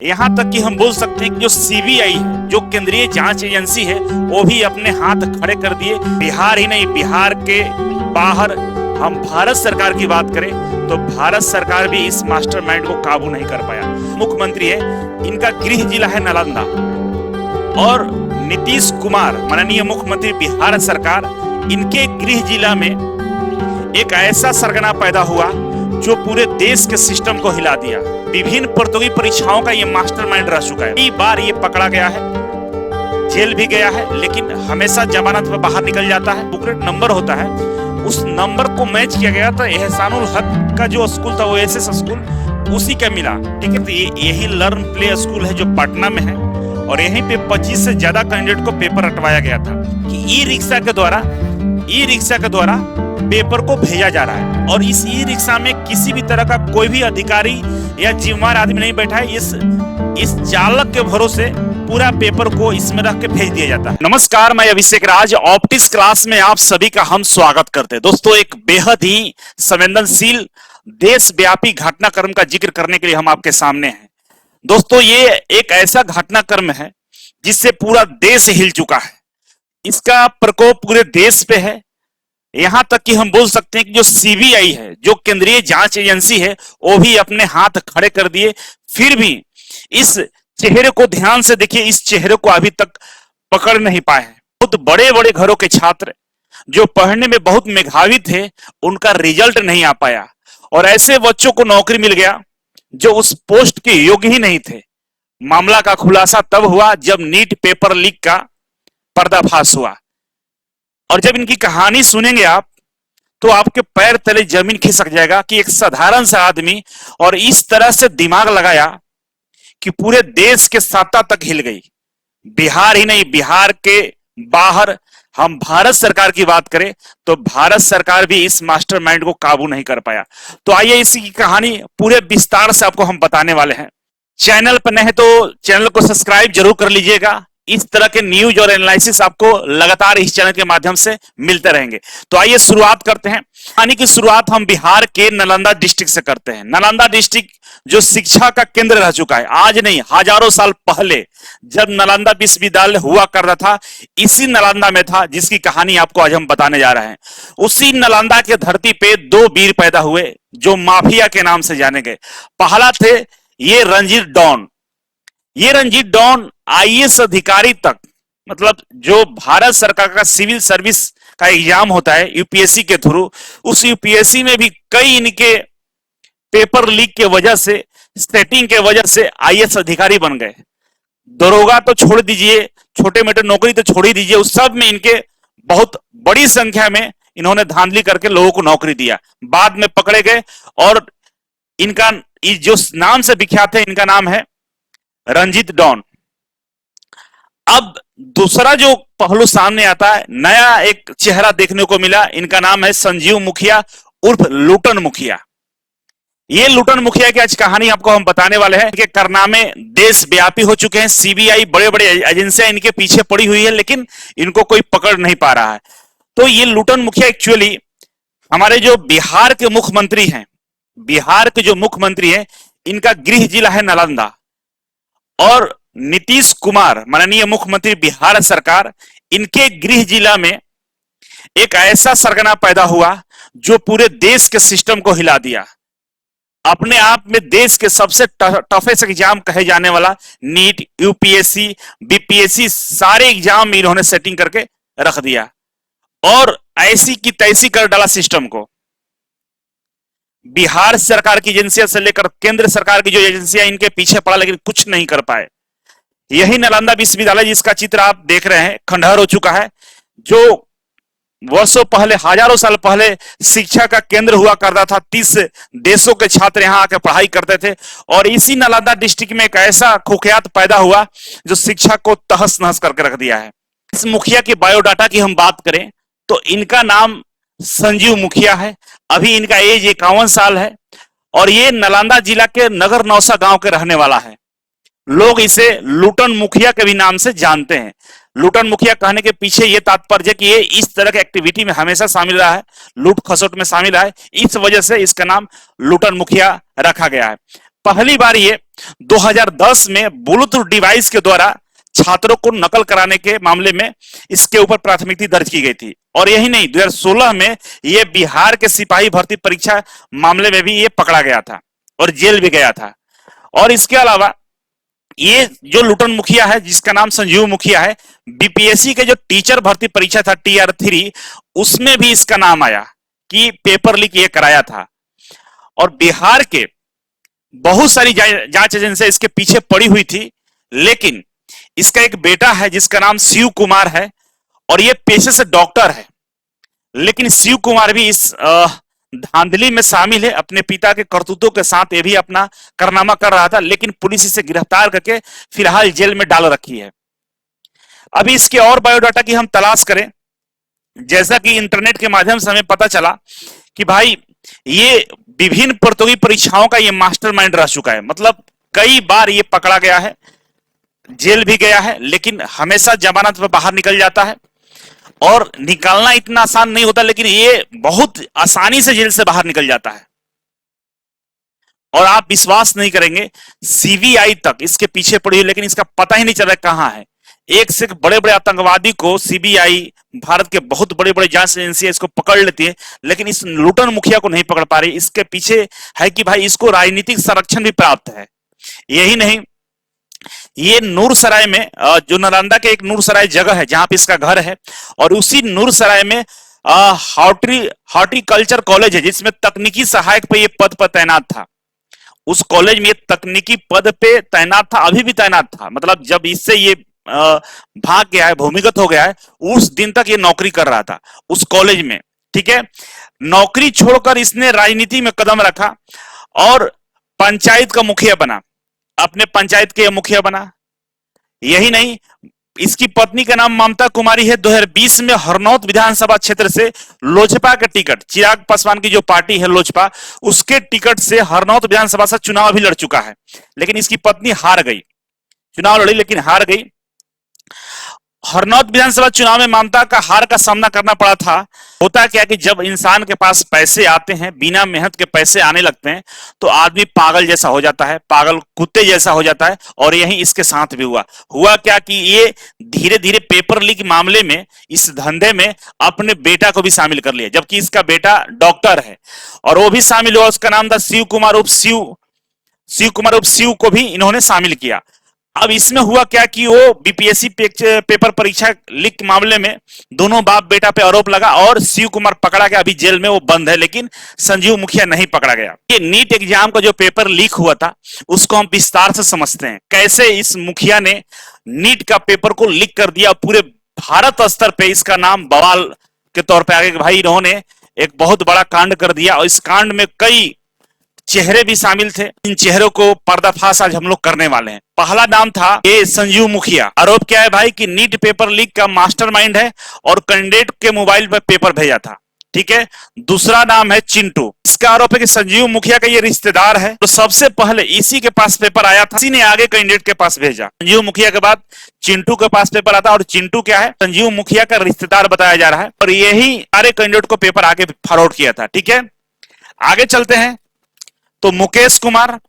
यहाँ तक कि हम बोल सकते हैं कि जो सीबीआई है, जो केंद्रीय जांच एजेंसी है, वो भी अपने हाथ खड़े कर दिए। बिहार ही नहीं, बिहार के बाहर हम भारत सरकार की बात करें तो भारत सरकार भी इस मास्टरमाइंड को काबू नहीं कर पाया। मुख्यमंत्री है, इनका गृह जिला है नालंदा, और नीतीश कुमार माननीय मुख्यमंत्री बिहार सरकार, इनके गृह जिला में एक ऐसा सरगना पैदा हुआ जो पूरे देश के सिस्टम को हिला दिया। विभिन्न प्रतियोगी परीक्षाओं का ये मास्टरमाइंड रह चुका है। कई बार ये पकड़ा गया है, जेल भी गया है, लेकिन हमेशा जमानत में बाहर निकल जाता है। बुकलेट नंबर होता है, उस नंबर को मैच किया गया था। एहसानुल हक का जो स्कूल था, वो एसएस स्कूल, उसी का मिला। ठीक है, तो यही लर्न प्ले स्कूल है जो पटना में है, और यहीं पे 25 से ज्यादा कैंडिडेट को पेपर रटवाया गया था कि ई रिक्शा के द्वारा पेपर को भेजा जा रहा है। और इस ई रिक्शा में किसी भी तरह का कोई भी अधिकारी या जिम्मेदार आदमी नहीं बैठा है। इस चालक के भरोसे पूरा पेपर को इसमें रख के भेज दिया जाता है। नमस्कार, मैं अभिषेक राज, ऑप्टिक्स क्लास में आप सभी का हम स्वागत करते हैं। दोस्तों, एक बेहद ही संवेदनशील देशव्यापी घटनाक्रम का जिक्र करने के लिए हम आपके सामने हैं। दोस्तों, ये एक ऐसा घटनाक्रम है जिससे पूरा देश हिल चुका है। इसका प्रकोप पूरे देश पे है। यहां तक कि हम बोल सकते हैं कि जो सीबीआई है, जो केंद्रीय जांच एजेंसी है, वो भी अपने हाथ खड़े कर दिए। फिर भी इस चेहरे को ध्यान से देखिए, इस चेहरे को अभी तक पकड़ नहीं पाए हैं। बहुत बड़े बड़े घरों के छात्र जो पढ़ने में बहुत मेधावी थे, उनका रिजल्ट नहीं आ पाया, और ऐसे बच्चों को नौकरी मिल गया जो उस पोस्ट के योग्य ही नहीं थे। मामला का खुलासा तब हुआ जब नीट पेपर लीक का पर्दाफाश हुआ। और जब इनकी कहानी सुनेंगे आप, तो आपके पैर तले जमीन खिसक जाएगा कि एक साधारण सा आदमी और इस तरह से दिमाग लगाया कि पूरे देश के सत्ता तक हिल गई। बिहार ही नहीं, बिहार के बाहर हम भारत सरकार की बात करें तो भारत सरकार भी इस मास्टरमाइंड को काबू नहीं कर पाया। तो आइए इसी की कहानी पूरे विस्तार से आपको हम बताने वाले हैं। चैनल पर नए हैं तो चैनल को सब्सक्राइब जरूर कर लीजिएगा। इस तरह के न्यूज और एनालिसिस आपको लगातार इस चैनल के माध्यम से मिलते रहेंगे। तो आइए शुरुआत करते हैं। कहानी की शुरुआत हम बिहार के नालंदा डिस्ट्रिक्ट से करते हैं। नालंदा डिस्ट्रिक्ट जो शिक्षा का केंद्र रह चुका है, आज नहीं हजारों साल पहले जब नालंदा विश्वविद्यालय हुआ करता था, इसी नालंदा में था, जिसकी कहानी आपको आज हम बताने जा रहे हैं। उसी नालंदा के धरती पे दो वीर पैदा हुए जो माफिया के नाम से जाने गए। पहला थे ये रंजीत डॉन। ये रंजीत डॉन आईएएस अधिकारी तक, मतलब जो भारत सरकार का सिविल सर्विस का एग्जाम होता है यूपीएससी के थ्रू, उस यूपीएससी में भी कई इनके पेपर लीक के वजह से, सेटिंग के वजह से आईएएस अधिकारी बन गए। दरोगा तो छोड़ दीजिए, छोटे मोटे नौकरी तो छोड़ ही दीजिए, उस सब में इनके बहुत बड़ी संख्या में इन्होंने धांधली करके लोगों को नौकरी दिया। बाद में पकड़े गए, और इनका जो नाम से विख्यात है, इनका नाम है रंजीत डॉन। अब दूसरा जो पहलू सामने आता है, नया एक चेहरा देखने को मिला। इनका नाम है संजीव मुखिया उर्फ लूटन मुखिया। ये लूटन मुखिया की आज कहानी आपको हम बताने वाले हैं। इनके कारनामे देशव्यापी हो चुके हैं। सीबीआई, बड़े बड़े एजेंसियां इनके पीछे पड़ी हुई है, लेकिन इनको कोई पकड़ नहीं पा रहा है। तो ये लूटन मुखिया एक्चुअली हमारे जो बिहार के मुख्यमंत्री हैं, बिहार के जो मुख्यमंत्री हैं, इनका गृह जिला है नालंदा, और नीतीश कुमार माननीय मुख्यमंत्री बिहार सरकार, इनके गृह जिला में एक ऐसा सरगना पैदा हुआ जो पूरे देश के सिस्टम को हिला दिया। अपने आप में देश के सबसे टफेस्ट एग्जाम कहे जाने वाला नीट, यूपीएससी, बीपीएससी, सारे एग्जाम इन्होंने सेटिंग करके रख दिया, और ऐसी की तैसी कर डाला सिस्टम को। बिहार सरकार की एजेंसियां से लेकर केंद्र सरकार की जो एजेंसियां इनके पीछे पड़ा, लेकिन कुछ नहीं कर पाए। यही नालंदा विश्वविद्यालय, जिसका चित्र आप देख रहे हैं, खंडहर हो चुका है, जो वर्षों पहले, हजारों साल पहले शिक्षा का केंद्र हुआ करता था। 30 देशों के छात्र यहां आकर पढ़ाई करते थे, और इसी नालंदा डिस्ट्रिक्ट में एक ऐसा कुख्यात पैदा हुआ जो शिक्षा को तहस नहस करके रख दिया है। इस मुखिया के बायोडाटा की हम बात करें तो इनका नाम संजीव मुखिया है। अभी इनका एज 51 साल है, और ये नालंदा जिला के नगर नौसा गांव के रहने वाला है। लोग इसे लूटन मुखिया के भी नाम से जानते हैं। लूटन मुखिया कहने के पीछे ये तात्पर्य कि ये इस तरह के एक्टिविटी में हमेशा शामिल रहा है, लूट खसोट में शामिल रहा है, इस वजह से इसका नाम लूटन मुखिया रखा गया है। पहली बार ये 2010 में ब्लूटूथ डिवाइस के द्वारा छात्रों को नकल कराने के मामले में इसके ऊपर प्राथमिकी दर्ज की गई थी। और यही नहीं, 2016 में ये बिहार के सिपाही भर्ती परीक्षा मामले में भी ये पकड़ा गया था और जेल भी गया था। और इसके अलावा ये जो लुटन मुखिया है, जिसका नाम संजीव मुखिया है, बीपीएससी के जो टीचर भर्ती परीक्षा था TR3, उसमें भी इसका नाम आया कि पेपर लीक ये कराया था। और बिहार के बहुत सारी जांच एजेंसियां इसके पीछे पड़ी हुई थी, लेकिन इसका एक बेटा है जिसका नाम शिव कुमार है और ये पेशे से डॉक्टर है। लेकिन शिव कुमार भी इस धांधली में शामिल है, अपने पिता के करतूतों के साथ ये भी अपना कारनामा कर रहा था, लेकिन पुलिस इसे गिरफ्तार करके फिलहाल जेल में डाल रखी है। अभी इसके और बायोडाटा की हम तलाश करें, जैसा कि इंटरनेट के माध्यम से हमें पता चला कि भाई ये विभिन्न प्रतियोगी परीक्षाओं का ये मास्टरमाइंड रह चुका है। मतलब कई बार ये पकड़ा गया है, जेल भी गया है, लेकिन हमेशा जमानत पर बाहर निकल जाता है। और निकालना इतना आसान नहीं होता, लेकिन ये बहुत आसानी से जेल से बाहर निकल जाता है। और आप विश्वास नहीं करेंगे, सीबीआई तक इसके पीछे पड़ी है, लेकिन इसका पता ही नहीं चल रहा कहां है। एक से बड़े बड़े आतंकवादी को सीबीआई, भारत के बहुत बड़े बड़े जांच एजेंसियां इसको पकड़ लेती है, लेकिन इस लुटन मुखिया को नहीं पकड़ पा रही। इसके पीछे है कि भाई इसको राजनीतिक संरक्षण भी प्राप्त है। यही नहीं, ये नूरसराय में, जो नालंदा के एक नूरसराय जगह है जहां पे इसका घर है, और उसी नूरसराय में हॉर्टिकल्चर कॉलेज है जिसमें तकनीकी सहायक पे ये पद पर तैनात था। उस कॉलेज में ये तकनीकी पद पे तैनात था, अभी भी तैनात था। मतलब जब इससे ये भाग गया है, भूमिगत हो गया है, उस दिन तक ये नौकरी कर रहा था उस कॉलेज में। ठीक है, नौकरी छोड़कर इसने राजनीति में कदम रखा और पंचायत का मुखिया बना, अपने पंचायत के मुखिया बना। यही नहीं, इसकी पत्नी का नाम ममता कुमारी है। 2020 में हरनौत विधानसभा क्षेत्र से लोजपा के टिकट, चिराग पासवान की जो पार्टी है लोजपा, उसके टिकट से हरनौत विधानसभा से चुनाव भी लड़ चुका है, लेकिन इसकी पत्नी हार गई। चुनाव लड़ी लेकिन हार गई। हरनौत विधानसभा चुनाव में ममता का हार का सामना करना पड़ा था। होता क्या कि जब इंसान के पास पैसे आते हैं, बिना मेहनत के पैसे आने लगते हैं, तो आदमी पागल जैसा हो जाता है, पागल कुत्ते जैसा हो जाता है। और यही इसके साथ भी हुआ क्या कि ये धीरे धीरे पेपर लीक मामले में, इस धंधे में अपने बेटा को भी शामिल कर लिया, जबकि इसका बेटा डॉक्टर है और वो भी शामिल हुआ। उसका नाम था शिव कुमार उर्फ शिव को भी इन्होंने शामिल किया। अब इसमें हुआ क्या कि वो बीपीएससी पेपर परीक्षा लीक मामले में दोनों बाप बेटा पे आरोप लगा और शिव कुमार पकड़ा गया। अभी जेल में वो बंद है, लेकिन संजीव मुखिया नहीं पकड़ा गया। ये नीट एग्जाम का जो पेपर लीक हुआ था, उसको हम विस्तार से समझते हैं, कैसे इस मुखिया ने नीट का पेपर को लीक कर दिया। पूरे भारत स्तर पे इसका नाम बवाल के तौर पर आगे, भाई इन्होंने एक बहुत बड़ा कांड कर दिया और इस कांड में कई चेहरे भी शामिल थे। इन चेहरों को पर्दाफाश आज हम लोग करने वाले हैं। पहला नाम था ये संजीव मुखिया। आरोप क्या है भाई कि नीट पेपर लीक का मास्टरमाइंड है और कैंडिडेट के मोबाइल पर पेपर भेजा था। ठीक है, दूसरा नाम है चिंटू। इसका आरोप है कि संजीव मुखिया का ये रिश्तेदार है, तो सबसे पहले इसी के पास पेपर आया था, इसी ने आगे कैंडिडेट के पास भेजा। संजीव मुखिया के बाद चिंटू के पास पेपर आता, और चिंटू क्या है, संजीव मुखिया का रिश्तेदार बताया जा रहा है, और यही सारे कैंडिडेट को पेपर आगे फॉरवर्ड किया था। ठीक है, आगे चलते हैं तो मुकेश कुमार,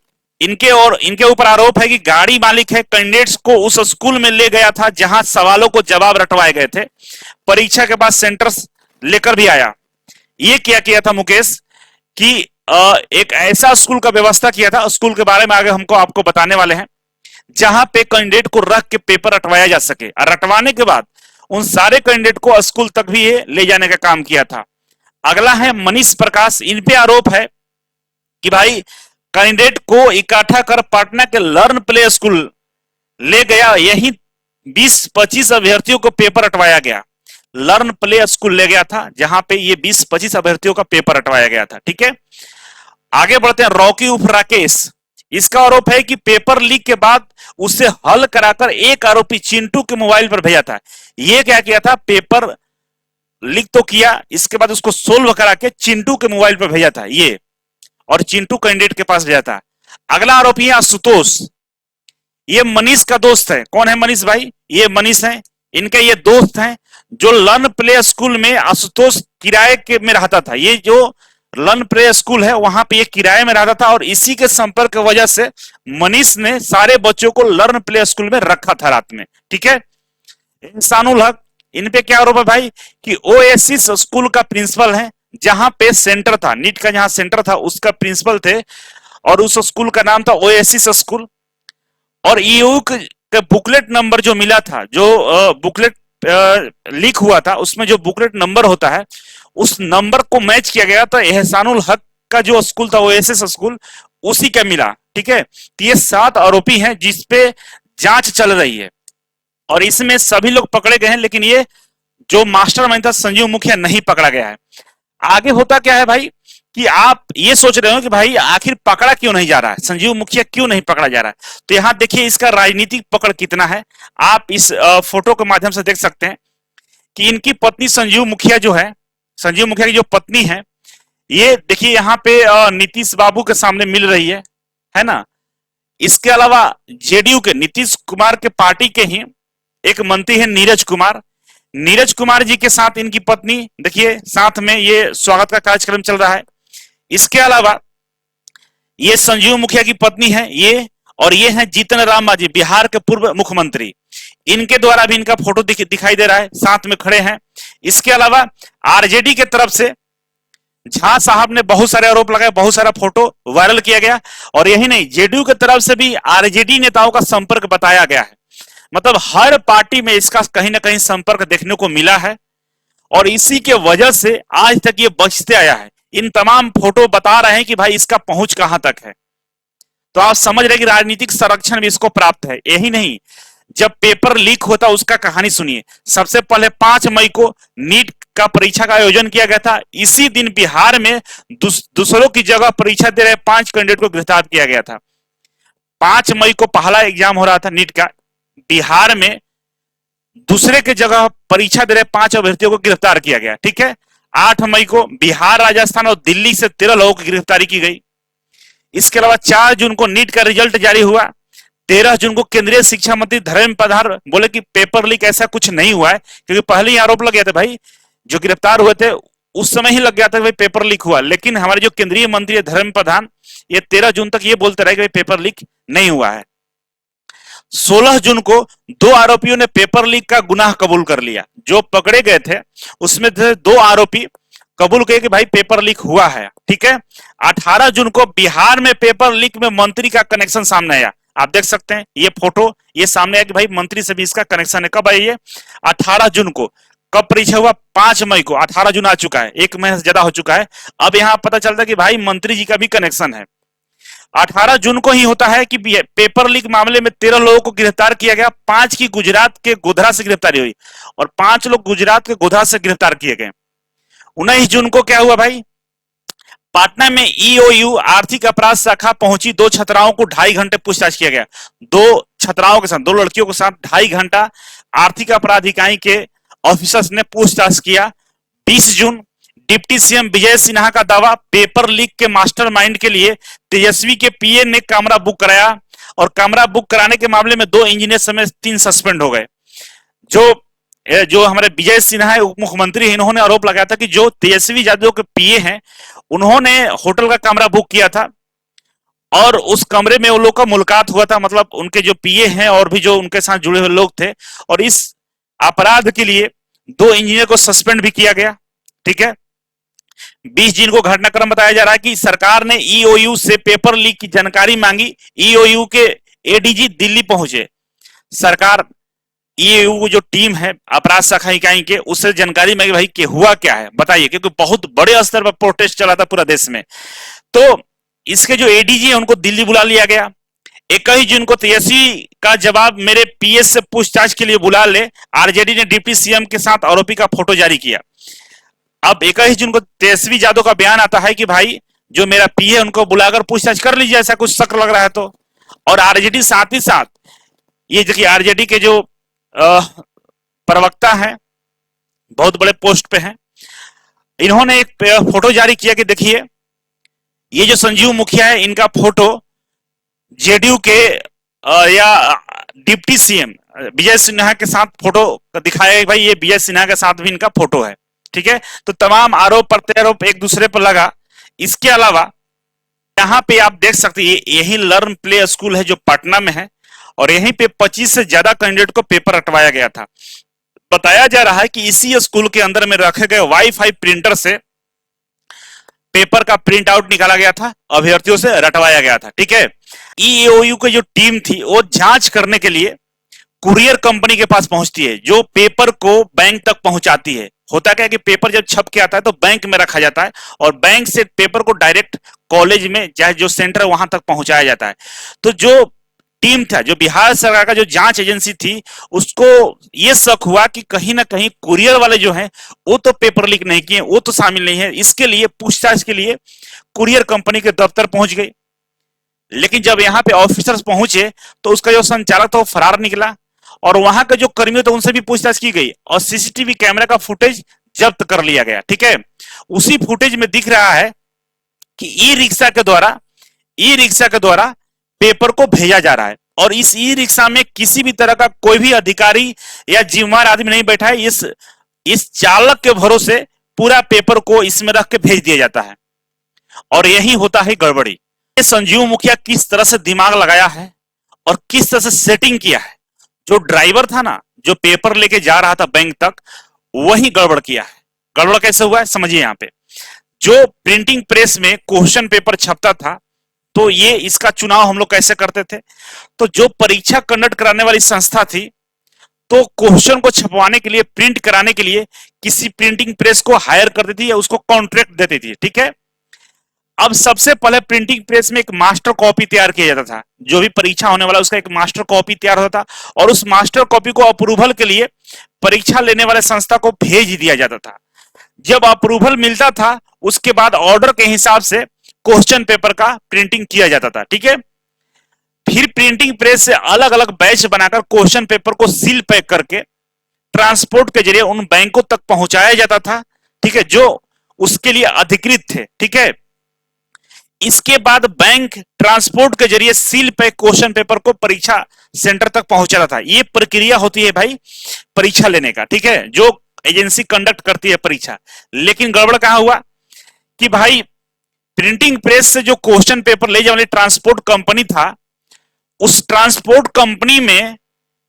इनके ऊपर आरोप है कि गाड़ी मालिक है, कैंडिडेट्स को उस स्कूल में ले गया था जहां सवालों को जवाब रटवाए गए थे, परीक्षा के बाद सेंटर्स लेकर भी आया। ये क्या किया था मुकेश कि एक ऐसा स्कूल का व्यवस्था किया था, स्कूल के बारे में आगे आपको बताने वाले हैं, जहां पे कैंडिडेट को रख के पेपर रटवाया जा सके, और रटवाने के बाद उन सारे कैंडिडेट को स्कूल तक भी ये ले जाने का काम किया था। अगला है मनीष प्रकाश। इन पे आरोप है कि भाई कैंडिडेट को इकट्ठा कर पटना के लर्न प्ले स्कूल ले गया, यही 20-25 अभ्यर्थियों को पेपर अटवाया गया। लर्न प्ले स्कूल ले गया था जहां पे ये 20-25 अभ्यर्थियों का पेपर अटवाया गया था। ठीक है, आगे बढ़ते हैं। रॉकी उर्फ राकेश, इसका आरोप है कि पेपर लीक के बाद उसे हल कराकर एक आरोपी चिंटू के मोबाइल पर भेजा था। ये क्या किया था, पेपर लीक तो किया, इसके बाद उसको सोल्व करा के चिंटू के मोबाइल पर भेजा था ये, और चिंटू कैंडिडेट के पास भेजा था। अगला आरोपी है आशुतोष। ये मनीष का दोस्त है। कौन है मनीष भाई? ये मनीष है, इनके ये दोस्त हैं जो लर्न प्ले स्कूल में आशुतोष किराए के में रहता था। ये जो लर्न प्ले स्कूल है, वहां पे ये किराए में रहता था और इसी के संपर्क की वजह से मनीष ने सारे बच्चों को लर्न प्ले स्कूल में रखा था रात में। ठीक है, इंसानुल हक, इन पे क्या आरोप है भाई कि ओएसिस स्कूल का प्रिंसिपल है, जहां पे सेंटर था, नीट का जहां सेंटर था उसका प्रिंसिपल थे, और उस स्कूल का नाम था ओएसिस स्कूल। और ईयू का बुकलेट नंबर जो मिला था, जो बुकलेट लीक हुआ था, उसमें जो बुकलेट नंबर होता है उस नंबर को मैच किया गया, तो एहसानुल हक का जो स्कूल था ओएसिस स्कूल उसी का मिला। ठीक है, तो ये 7 आरोपी हैं जिसपे जांच चल रही है और इसमें सभी लोग पकड़े गए हैं, लेकिन ये जो मास्टरमाइंड था संजीव मुखिया नहीं पकड़ा गया है। आगे होता क्या है भाई कि आप ये सोच रहे हो कि भाई आखिर पकड़ा क्यों नहीं जा रहा है, संजीव मुखिया क्यों नहीं पकड़ा जा रहा है, तो यहां देखिए इसका राजनीतिक पकड़ कितना है। आप इस फोटो के माध्यम से देख सकते हैं कि इनकी पत्नी संजीव मुखिया जो है, संजीव मुखिया की जो पत्नी है, ये देखिए यहाँ पे नीतीश बाबू के सामने मिल रही है ना। इसके अलावा जेडीयू के नीतीश कुमार के पार्टी के ही एक मंत्री है नीरज कुमार, नीरज कुमार जी के साथ इनकी पत्नी देखिए साथ में ये स्वागत का कार्यक्रम चल रहा है। इसके अलावा ये संजीव मुखिया की पत्नी है ये, और ये है जीतन राम मांझी, बिहार के पूर्व मुख्यमंत्री, इनके द्वारा भी इनका फोटो दिखाई दे रहा है, साथ में खड़े हैं। इसके अलावा आरजेडी के तरफ से झा साहब ने बहुत सारे आरोप लगाए, बहुत सारा फोटो वायरल किया गया, और यही नहीं जेडीयू की तरफ से भी आरजेडी नेताओं का संपर्क बताया गया है। मतलब हर पार्टी में इसका कहीं ना कहीं संपर्क देखने को मिला है और इसी के वजह से आज तक ये बचते आया है। इन तमाम फोटो बता रहे हैं कि भाई इसका पहुंच कहां तक है, तो आप समझ रहे कि राजनीतिक संरक्षण भी इसको प्राप्त है। यही नहीं, जब पेपर लीक होता उसका कहानी सुनिए। सबसे पहले 5 मई को नीट का परीक्षा का आयोजन किया गया था, इसी दिन बिहार में दूसरों की जगह परीक्षा दे रहे 5 कैंडिडेट को गिरफ्तार किया गया था। 5 मई को पहला एग्जाम हो रहा था नीट का, बिहार में दूसरे के जगह परीक्षा दे रहे 5 अभ्यर्थियों को गिरफ्तार किया गया। ठीक है, 8 मई को बिहार, राजस्थान और दिल्ली से 13 लोगों की गिरफ्तारी की गई। इसके अलावा 4 जून को नीट का रिजल्ट जारी हुआ। 13 जून को केंद्रीय शिक्षा मंत्री धर्मेंद्र प्रधान बोले कि पेपर लीक ऐसा कुछ नहीं हुआ है, क्योंकि पहले ही आरोप लग गया था भाई, जो गिरफ्तार हुए थे उस समय ही लग गया था भाई पेपर लीक हुआ। लेकिन हमारे जो केंद्रीय मंत्री है धर्मेंद्र प्रधान, ये 13 जून तक ये बोलते रहे कि पेपर लीक नहीं हुआ है। 16 जून को 2 आरोपियों ने पेपर लीक का गुनाह कबूल कर लिया। जो पकड़े गए थे उसमें से 2 आरोपी कबूल किए कि भाई पेपर लीक हुआ है। ठीक है, 18 जून को बिहार में पेपर लीक में मंत्री का कनेक्शन सामने आया। आप देख सकते हैं ये फोटो, ये सामने आया कि भाई मंत्री से भी इसका कनेक्शन है। कब आई ये? 18 जून को। कब परीक्षा हुआ? 5 मई को। 18 जून आ चुका है, 1 महीने से ज्यादा हो चुका है। अब यहां पता चलता है कि भाई मंत्री जी का भी कनेक्शन है। 18 जून को ही होता है कि पेपर लीक मामले में 13 लोगों को गिरफ्तार किया गया। 5 की गुजरात के गोधरा से गिरफ्तारी हुई और 5 लोग गुजरात के गोधरा से गिरफ्तार किए गए। 19 जून को क्या हुआ भाई? पटना में ईओयू आर्थिक अपराध शाखा पहुंची। 2 छात्राओं को 2.5 घंटे पूछताछ किया गया। 2 छात्राओं के साथ, 2 लड़कियों के साथ 2.5 घंटा आर्थिक अपराध इकाई के ऑफिसर्स ने पूछताछ किया। 20 जून डिप्टी सीएम विजय सिन्हा का दावा, पेपर लीक के मास्टरमाइंड के लिए तेजस्वी के पीए ने कमरा बुक कराया और कमरा बुक कराने के मामले में 2 इंजीनियर समेत 3 सस्पेंड हो गए। जो हमारे विजय सिन्हा उप मुख्यमंत्री हैं, इन्होंने आरोप लगाया था कि जो तेजस्वी यादव के पीए हैं उन्होंने होटल का कमरा बुक किया था और उस कमरे में उन लोग का मुलाकात हुआ था। मतलब उनके जो पीए हैं और भी जो उनके साथ जुड़े हुए लोग थे, और इस अपराध के लिए 2 इंजीनियर को सस्पेंड भी किया गया। ठीक है, 20 जून को घटनाक्रम बताया जा रहा है कि सरकार ने ईओयू से पेपर लीक की जानकारी मांगी। ईओयू के एडीजी दिल्ली पहुंचे। सरकार ईओयू जो टीम है अपराध शाखा इकाई के, उससे जानकारी मांगी भाई कि हुआ क्या है बताइए, क्योंकि बहुत बड़े स्तर पर प्रोटेस्ट चला था पूरा देश में। तो इसके जो एडीजी है उनको दिल्ली बुला लिया गया। 21 जून को तेजस्वी का जवाब, मेरे पीएस से पूछताछ के लिए बुला ले। आरजेडी ने डिप्टी सीएम के साथ आरोपी का फोटो जारी किया। अब 21 जून को तेजस्वी यादव का बयान आता है कि भाई जो मेरा पीए है उनको बुलाकर पूछताछ कर लीजिए, ऐसा कुछ शक लग रहा है तो। और आरजेडी साथ ही साथ, ये देखिए आरजेडी के जो प्रवक्ता हैं, बहुत बड़े पोस्ट पे हैं, इन्होंने एक फोटो जारी किया कि देखिए ये जो संजीव मुखिया है इनका फोटो जेडीयू के या डिप्टी सीएम विजय सिन्हा के साथ फोटो दिखाया है। भाई ये विजय सिन्हा के साथ भी इनका फोटो है। ठीक है, तो तमाम आरोप प्रत्यारोप एक दूसरे पर लगा। इसके अलावा यहाँ पे आप देख सकते हैं यही लर्न प्ले स्कूल है जो पटना में है, और यहीं पे 25 से ज्यादा कैंडिडेट को पेपर रटवाया गया था। बताया जा रहा है कि इसी स्कूल के अंदर में रखे गए वाईफाई प्रिंटर से पेपर का प्रिंट आउट निकाला गया था, अभ्यर्थियों से रटवाया गया था। ठीक है, ईओयू की जो टीम थी वो जांच करने के लिए कुरियर कंपनी के पास पहुंचती है, जो पेपर को बैंक तक पहुंचाती है। होता क्या है कि पेपर जब छप के आता है तो बैंक में रखा जाता है, और बैंक से पेपर को डायरेक्ट कॉलेज में चाहे जो सेंटर है वहां तक पहुंचाया जाता है। तो जो टीम था, जो बिहार सरकार का जो जांच एजेंसी थी, उसको ये शक हुआ कि कहीं ना कहीं कुरियर वाले जो हैं वो तो पेपर लीक नहीं किए, वो तो शामिल नहीं है। इसके लिए पूछताछ के लिए कुरियर कंपनी के दफ्तर पहुंच गई, लेकिन जब यहाँ पे ऑफिसर्स पहुंचे तो उसका जो संचालक था वो फरार निकला, और वहां के जो कर्मियों थे उनसे भी पूछताछ की गई और सीसीटीवी कैमरा का फुटेज जब्त कर लिया गया। ठीक है, उसी फुटेज में दिख रहा है कि ई रिक्शा के द्वारा पेपर को भेजा जा रहा है, और इस ई रिक्शा में किसी भी तरह का कोई भी अधिकारी या जिम्मेदार आदमी नहीं बैठा है। इस चालक के भरोसे पूरा पेपर को इसमें रख के भेज दिया जाता है, और यही होता है गड़बड़ी। ये संजीव मुखिया किस तरह से दिमाग लगाया है और किस तरह से सेटिंग किया है। जो ड्राइवर था ना, जो पेपर लेके जा रहा था बैंक तक, वही गड़बड़ किया है। गड़बड़ कैसे हुआ है समझिए। यहाँ पे जो प्रिंटिंग प्रेस में क्वेश्चन पेपर छपता था, तो ये इसका चुनाव हम लोग कैसे करते थे, तो जो परीक्षा कंडक्ट कराने वाली संस्था थी, तो क्वेश्चन को छपवाने के लिए, प्रिंट कराने के लिए किसी प्रिंटिंग प्रेस को हायर करती थी या उसको कॉन्ट्रैक्ट देती थी। ठीक है, अब सबसे पहले प्रिंटिंग प्रेस में एक मास्टर कॉपी तैयार किया जाता था। जो भी परीक्षा होने वाला उसका एक मास्टर कॉपी तैयार होता था, और उस मास्टर कॉपी को अप्रूवल के लिए परीक्षा लेने वाले संस्था को भेज दिया जाता था। जब अप्रूवल मिलता था, उसके बाद ऑर्डर के हिसाब से क्वेश्चन पेपर का प्रिंटिंग किया जाता था। ठीक है, फिर प्रिंटिंग प्रेस से अलग अलग बैच बनाकर क्वेश्चन पेपर को सील पैक करके ट्रांसपोर्ट के जरिए उन बैंकों तक पहुंचाया जाता था। ठीक है, जो उसके लिए अधिकृत थे। ठीक है, इसके बाद बैंक ट्रांसपोर्ट के जरिए सील पैक क्वेश्चन पेपर को परीक्षा सेंटर तक पहुंचाता था। ये प्रक्रिया होती है भाई परीक्षा लेने का। ठीक है, जो एजेंसी कंडक्ट करती है परीक्षा। लेकिन गड़बड़ कहां हुआ कि भाई प्रिंटिंग प्रेस से जो क्वेश्चन पेपर ले जाने वाली ट्रांसपोर्ट कंपनी था, उस ट्रांसपोर्ट कंपनी में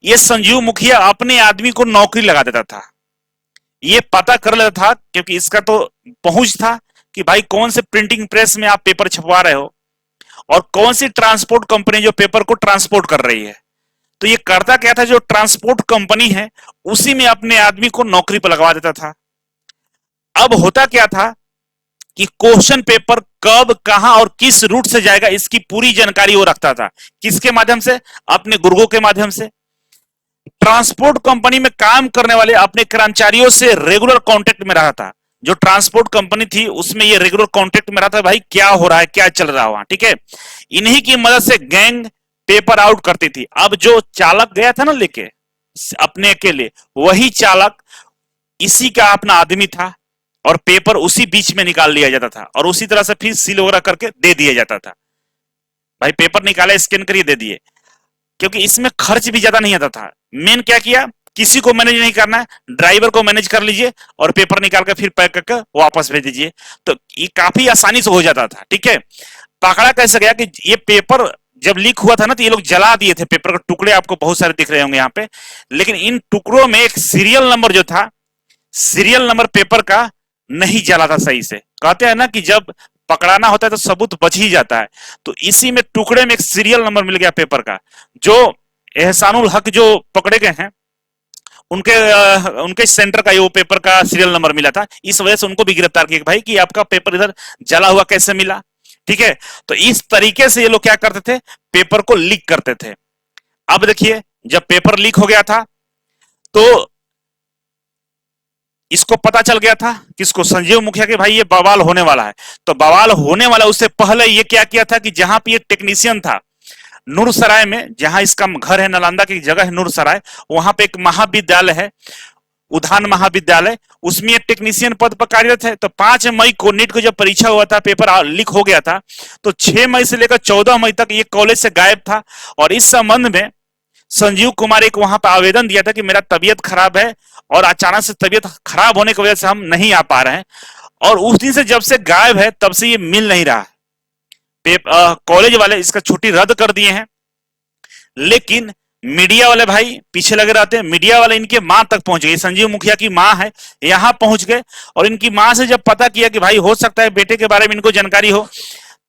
ये संजीव मुखिया अपने आदमी को नौकरी लगा देता था। ये पता कर लेता था, क्योंकि इसका तो पहुंच था कि भाई कौन से प्रिंटिंग प्रेस में आप पेपर छपवा रहे हो और कौन सी ट्रांसपोर्ट कंपनी जो पेपर को ट्रांसपोर्ट कर रही है। तो ये करता क्या था, जो ट्रांसपोर्ट कंपनी है उसी में अपने आदमी को नौकरी पर लगवा देता था। अब होता क्या था कि क्वेश्चन पेपर कब, कहां और किस रूट से जाएगा, इसकी पूरी जानकारी वो रखता था। किसके माध्यम से? अपने गुर्गों के माध्यम से। ट्रांसपोर्ट कंपनी में काम करने वाले अपने कर्मचारियों से रेगुलर कांटेक्ट में रहा था। जो ट्रांसपोर्ट कंपनी थी उसमें ये रेगुलर कांटेक्ट में रहा था, भाई क्या हो रहा है, क्या चल रहा है। ठीक है, इन्हीं की मदद से गैंग पेपर आउट करती थी। अब जो चालक गया था ना लेके अपने अकेले, वही चालक इसी का अपना आदमी था, और पेपर उसी बीच में निकाल लिया जाता था, और उसी तरह से फिर सील वगैरह करके दे दिया जाता था। भाई पेपर निकाले, स्कैन करिए, दे दिए। क्योंकि इसमें खर्च भी ज्यादा नहीं आता था। मेन क्या किया, किसी को मैनेज नहीं करना है, ड्राइवर को मैनेज कर लीजिए और पेपर निकाल कर फिर पैक करके वापस भेज दीजिए, तो ये काफी आसानी से हो जाता था। ठीक है, पकड़ा कैसे गया कि ये पेपर जब लीक हुआ था ना, तो ये लोग जला दिए थे। पेपर के टुकड़े आपको बहुत सारे दिख रहे होंगे यहाँ पे, लेकिन इन टुकड़ों में एक सीरियल नंबर जो था, सीरियल नंबर पेपर का नहीं जला था सही से। कहते हैं ना कि जब पकड़ाना होता है तो सबूत बच ही जाता है, तो इसी में टुकड़े में एक सीरियल नंबर मिल गया पेपर का। जो एहसानुल हक जो पकड़े गए हैं, उनके सेंटर का ये वो पेपर का सीरियल नंबर मिला था। इस वजह से उनको भी गिरफ्तार किया भाई कि आपका पेपर इधर जला हुआ कैसे मिला। ठीक है, तो इस तरीके से ये लोग क्या करते थे, पेपर को लीक करते थे। अब देखिए, जब पेपर लीक हो गया था तो इसको पता चल गया था, किसको, संजीव मुखिया के भाई ये बवाल होने वाला है। तो बवाल होने वाला, उससे पहले ये क्या किया था कि जहां पे ये टेक्नीशियन था नूरसराय में, जहां इसका घर है, नालंदा की जगह है नूरसराय, वहां पे एक महाविद्यालय है, उद्यान महाविद्यालय, उसमें एक टेक्नीशियन पद पर कार्यरत है। तो 5 मई को नीट को जब परीक्षा हुआ था, पेपर लीक हो गया था, तो 6 मई से लेकर 14 मई तक ये कॉलेज से गायब था। और इस संबंध में संजीव कुमार एक वहां पर आवेदन दिया था कि मेरा तबीयत खराब है और अचानक से तबीयत खराब होने की वजह से हम नहीं आ पा रहे हैं, और उस दिन से जब से गायब है तब से ये मिल नहीं रहा है। कॉलेज वाले इसका छुट्टी रद्द कर दिए हैं, लेकिन मीडिया वाले भाई पीछे लगे रहते हैं। मीडिया वाले इनके मां तक पहुंच गए, संजीव मुखिया की मां है, यहां पहुंच गए और इनकी मां से जब पता किया कि भाई हो सकता है बेटे के बारे में इनको जानकारी हो,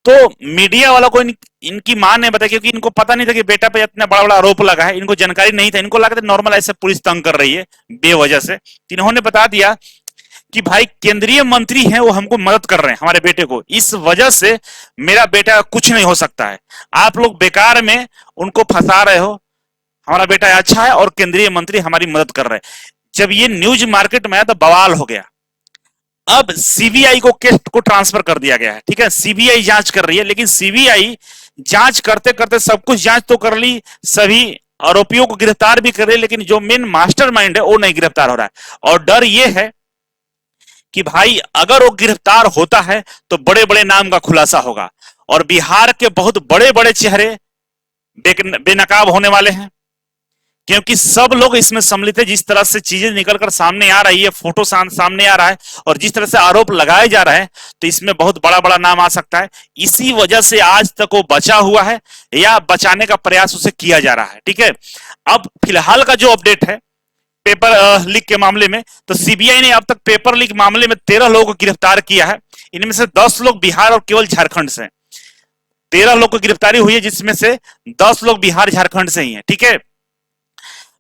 तो मीडिया वालों को इनकी मां ने बताया, क्योंकि इनको पता नहीं था कि बेटा पे इतना बड़ा बड़ा आरोप लगा है, इनको जानकारी नहीं था, इनको लगा था नॉर्मल ऐसे पुलिस तंग कर रही है बेवजह से। इन्होंने बता दिया कि भाई केंद्रीय मंत्री हैं, वो हमको मदद कर रहे हैं हमारे बेटे को, इस वजह से मेरा बेटा कुछ नहीं हो सकता है, आप लोग बेकार में उनको फंसा रहे हो, हमारा बेटा अच्छा है और केंद्रीय मंत्री हमारी मदद कर रहे हैं। जब ये न्यूज मार्केट में आया तो बवाल हो गया। अब सीबीआई को केस को ट्रांसफर कर दिया गया है, ठीक है, सीबीआई जांच कर रही है, लेकिन सीबीआई जांच करते करते सब कुछ जांच तो कर ली, सभी आरोपियों को गिरफ्तार भी कर रही, लेकिन जो मेन मास्टरमाइंड है वो नहीं गिरफ्तार हो रहा है। और डर ये है कि भाई अगर वो गिरफ्तार होता है तो बड़े बड़े नाम का खुलासा होगा और बिहार के बहुत बड़े बड़े चेहरे बेनकाब होने वाले हैं, क्योंकि सब लोग इसमें सम्मिलित है। जिस तरह से चीजें निकलकर सामने आ रही है, फोटो सामने आ रहा है और जिस तरह से आरोप लगाए जा रहे हैं, तो इसमें बहुत बड़ा बड़ा नाम आ सकता है। इसी वजह से आज तक वो बचा हुआ है या बचाने का प्रयास उसे किया जा रहा है, ठीक है। अब फिलहाल का जो अपडेट है पेपर लीक के मामले में, तो सीबीआई ने अब तक पेपर लीक मामले में 13 लोगों को गिरफ्तार किया है। इनमें से 10 लोग बिहार और केवल झारखंड से, 13 लोग को गिरफ्तारी हुई है, जिसमें से 10 लोग बिहार झारखंड से ही है, ठीक है।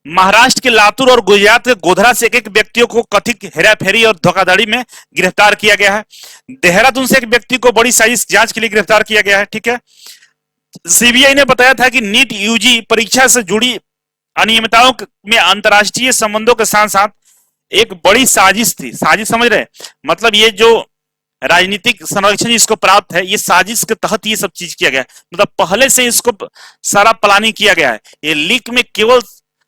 महाराष्ट्र के लातूर और गुजरात के गोधरा से एक व्यक्तियों को कथित हेराफेरी और धोखाधड़ी में गिरफ्तार किया गया है। देहरादून से एक व्यक्ति को बड़ी साजिश जांच के लिए गिरफ्तार किया गया है, ठीक है। सीबीआई ने बताया था कि नीट यूजी परीक्षा से जुड़ी अनियमितताओं में अंतरराष्ट्रीय संबंधों के साथ साथ एक बड़ी साजिश थी। साजिश समझ रहे, मतलब ये जो राजनीतिक संरक्षण इसको प्राप्त है, ये साजिश के तहत ये सब चीज किया गया है, मतलब पहले से इसको सारा प्लानिंग किया गया है। ये लीक में केवल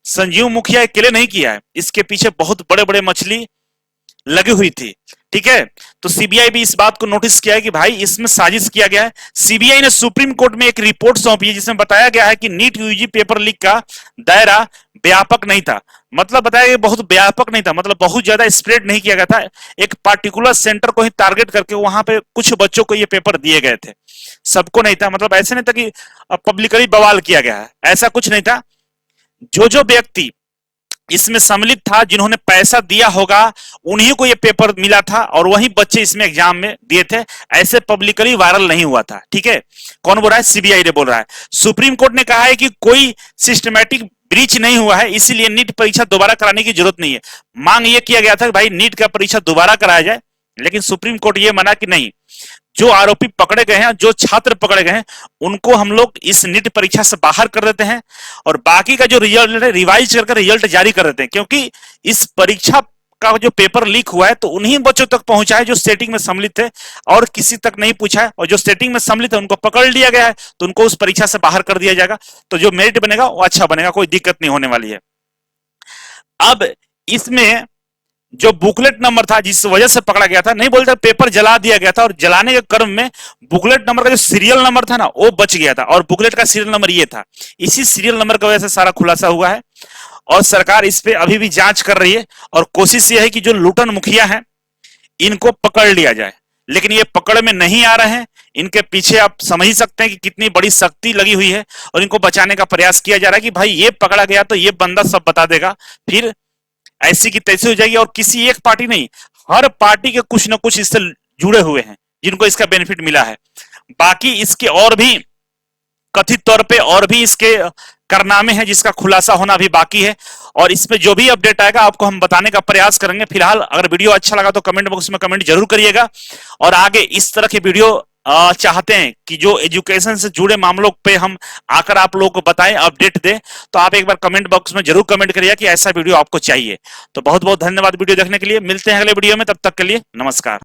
संजीव मुखिया अकेले नहीं किया है, इसके पीछे बहुत बड़े बड़े मछली लगी हुई थी, ठीक है। तो सीबीआई भी इस बात को नोटिस किया है कि भाई इसमें साजिश किया गया है। सीबीआई ने सुप्रीम कोर्ट में एक रिपोर्ट सौंपी है जिसमें बताया गया है कि नीट यूजी पेपर लीक का दायरा व्यापक नहीं था, मतलब बताया गया बहुत व्यापक नहीं था, मतलब बहुत ज्यादा स्प्रेड नहीं किया गया था, एक पार्टिकुलर सेंटर को ही टारगेट करके वहां पे कुछ बच्चों को ये पेपर दिए गए थे, सबको नहीं था। मतलब ऐसे नहीं था कि पब्लिकली बवाल किया गया है, ऐसा कुछ नहीं था। जो व्यक्ति इसमें सम्मिलित था, जिन्होंने पैसा दिया होगा, उन्हीं को ये पेपर मिला था और वही बच्चे इसमें एग्जाम में दिए थे, ऐसे पब्लिकली वायरल नहीं हुआ था, ठीक है। कौन बोल रहा है? सीबीआई ने बोल रहा है। सुप्रीम कोर्ट ने कहा है कि कोई सिस्टमैटिक ब्रीच नहीं हुआ है, इसीलिए नीट परीक्षा दोबारा कराने की जरूरत नहीं है। मांग ये किया गया था कि भाई नीट का परीक्षा दोबारा कराया जाए, लेकिन सुप्रीम कोर्ट ये मना कि नहीं, जो आरोपी पकड़े गए हैं, जो छात्र पकड़े गए हैं, उनको हम लोग इस नीट परीक्षा से बाहर कर देते हैं और बाकी का जो रिजल्ट है रिवाइज करके रिजल्ट जारी कर देते हैं, क्योंकि इस परीक्षा का जो पेपर लीक हुआ है तो उन्हीं बच्चों तक पहुंचा है जो सेटिंग में सम्मिलित थे और किसी तक नहीं पूछा है, और जो सेटिंग में सम्मिलित है उनको पकड़ लिया गया है, तो उनको उस परीक्षा से बाहर कर दिया जाएगा। तो जो मेरिट बनेगा वो अच्छा बनेगा, कोई दिक्कत नहीं होने वाली है। अब इसमें जो बुकलेट नंबर था जिस वजह से पकड़ा गया था, नहीं बोलते पेपर जला दिया गया था, और जलाने के क्रम में बुकलेट नंबर का जो सीरियल नंबर था ना वो बच गया था, और बुकलेट का सीरियल नंबर ये था। इसी सीरियल नंबर की वजह से सारा खुलासा हुआ है और सरकार इस पे अभी भी जांच कर रही है और कोशिश ये है कि जो लूटन मुखिया है इनको पकड़ लिया जाए, लेकिन ये पकड़ में नहीं आ रहे हैं। इनके पीछे आप समझ ही सकते हैं कि कितनी बड़ी शक्ति लगी हुई है और इनको बचाने का प्रयास किया जा रहा है कि भाई ये पकड़ा गया तो ये बंदा सब बता देगा, फिर ऐसी की तैसी हो जाएगी। और किसी एक पार्टी नहीं, हर पार्टी के कुछ ना कुछ इससे जुड़े हुए हैं जिनको इसका बेनिफिट मिला है। बाकी इसके और भी कथित तौर पे और भी इसके कारनामे हैं जिसका खुलासा होना अभी बाकी है, और इस पे जो भी अपडेट आएगा आपको हम बताने का प्रयास करेंगे। फिलहाल अगर वीडियो अच्छा लगा तो कमेंट बॉक्स में कमेंट जरूर करिएगा, और आगे इस तरह के वीडियो चाहते हैं कि जो एजुकेशन से जुड़े मामलों पे हम आकर आप लोगों को बताएं, अपडेट दें, तो आप एक बार कमेंट बॉक्स में जरूर कमेंट करिए कि ऐसा वीडियो आपको चाहिए। तो बहुत बहुत धन्यवाद वीडियो देखने के लिए, मिलते हैं अगले वीडियो में, तब तक के लिए नमस्कार।